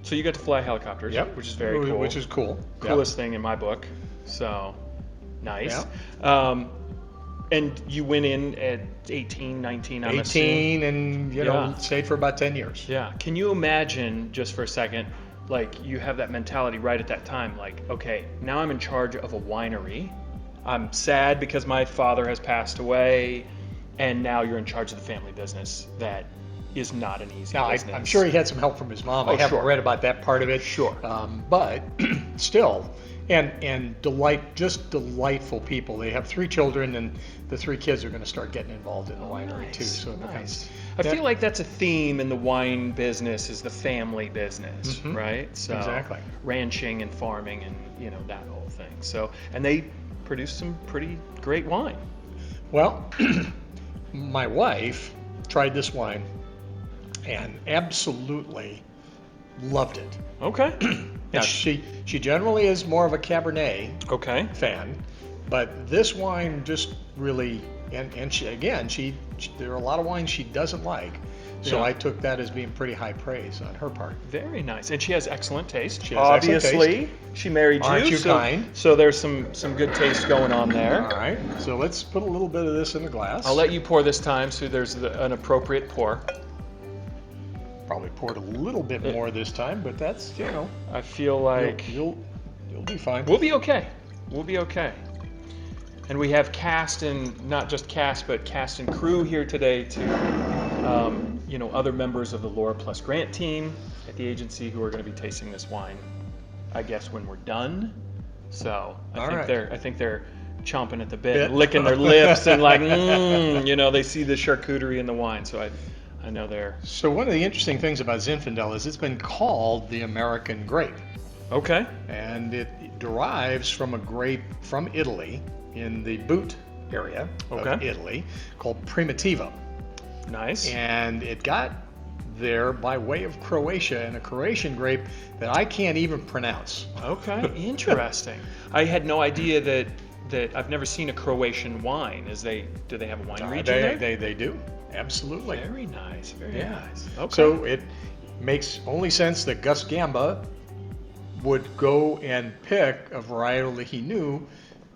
So you got to fly helicopters, Yep. which is very cool. Which is cool. Coolest thing in my book. So nice. Yeah. And you went in at 18, 19, I'm 18 assuming. and, Yeah. stayed for about 10 years. Yeah. Can you imagine, just for a second, like you have that mentality right at that time, like, okay, now I'm in charge of a winery. I'm sad because my father has passed away, and now you're in charge of the family business. That is not an easy Now, business. I'm sure he had some help from his mom. I haven't sure. read about that part of it. Sure. But still, and just delightful people. They have 3 children, and the 3 kids are going to start getting involved in the winery too. So Nice. I feel like that's a theme in the wine business, is the family business, Mhm. right? So Exactly. ranching and farming and that whole thing. So, and they produce some pretty great wine. Well, my wife tried this wine and absolutely loved it. Okay. Now, she generally is more of a Cabernet Okay. fan, but this wine just really, and she there are a lot of wines she doesn't like, so Yeah. I took that as being pretty high praise on her part. Very nice. And she has excellent taste. She has excellent Obviously, she married Aren't you so, kind? so there's some good taste going on there. All right, so let's put a little bit of this in the glass. I'll let you pour this time, so there's an appropriate pour. Probably poured a little bit more this time, but that's I feel like you'll be fine. we'll be okay. We'll be okay. And we have cast and not just cast, but cast and crew here today to, other members of the Laura Plus Grant team at the agency who are going to be tasting this wine, I guess, when we're done. So I think they're chomping at the bit, and licking their lips, and like, they see the charcuterie in the wine. So I know they're. So one of the interesting things about Zinfandel is it's been called the American grape. Okay. And it derives from a grape from Italy in the Boot area of Italy called Primitivo. Nice. And it got there by way of Croatia, and a Croatian grape that I can't even pronounce. Okay, interesting. I had no idea that I've never seen a Croatian wine. Do they have a wine region there? They do. Absolutely. Very nice. Very nice. Okay. So it makes only sense that Gus Gamba would go and pick a varietal that he knew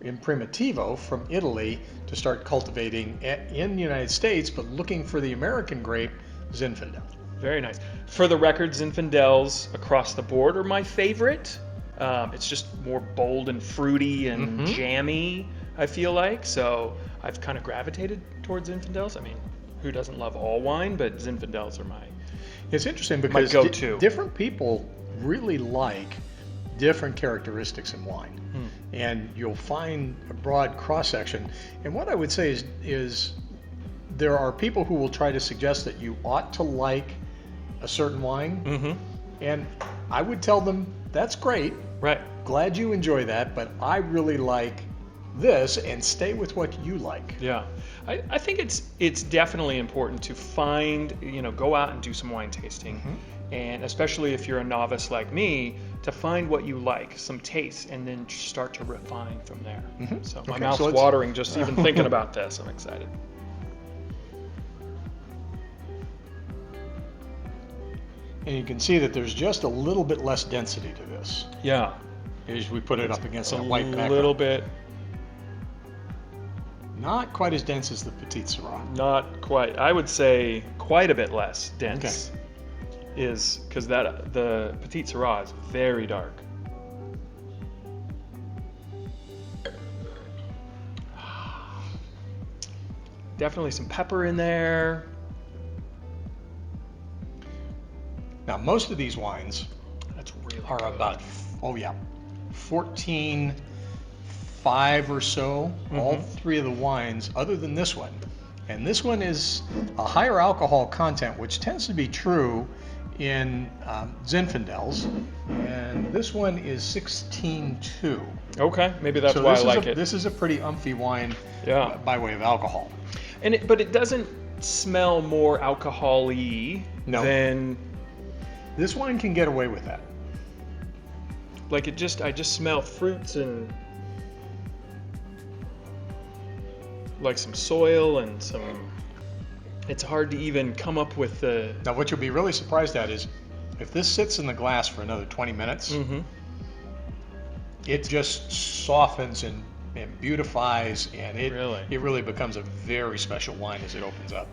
in Primitivo from Italy to start cultivating in the United States, but looking for the American grape, Zinfandel. Very nice. For the record, Zinfandels across the board are my favorite. It's just more bold and fruity and jammy, I feel like. So I've kind of gravitated towards Zinfandels. I mean, who doesn't love all wine? But Zinfandels are It's interesting because my go-to. Different people really like different characteristics in wine. And you'll find a broad cross-section. And what I would say is there are people who will try to suggest that you ought to like a certain wine. And I would tell them, that's great. Right. Glad you enjoy that, but I really like this, and stay with what you like. Yeah. I think it's definitely important to find, go out and do some wine tasting. And especially if you're a novice like me, to find what you like, some taste, and then start to refine from there. So my mouth's watering just even thinking about this. I'm excited. And you can see that there's just a little bit less density to this. Yeah. As we put it up against that white background. A little bit. Not quite as dense as the Petite Sirah. Not quite. I would say quite a bit less dense. Is because the Petite Sirah is very dark. Definitely some pepper in there. Now, most of these wines are good. about 14.5 or so. All 3 of the wines, other than this one. And this one is a higher alcohol content, which tends to be true in Zinfandels. And this one is 16.2. Okay, maybe that's why I like it. This is a pretty umphy wine by way of alcohol. But it doesn't smell more alcohol-y than... This wine can get away with that. Like I just smell fruits and like some soil and some. It's hard to even come up with the. Now, what you'll be really surprised at is if this sits in the glass for another 20 minutes, Mm-hmm. it just softens and beautifies, and it Really? really becomes a very special wine as it opens up.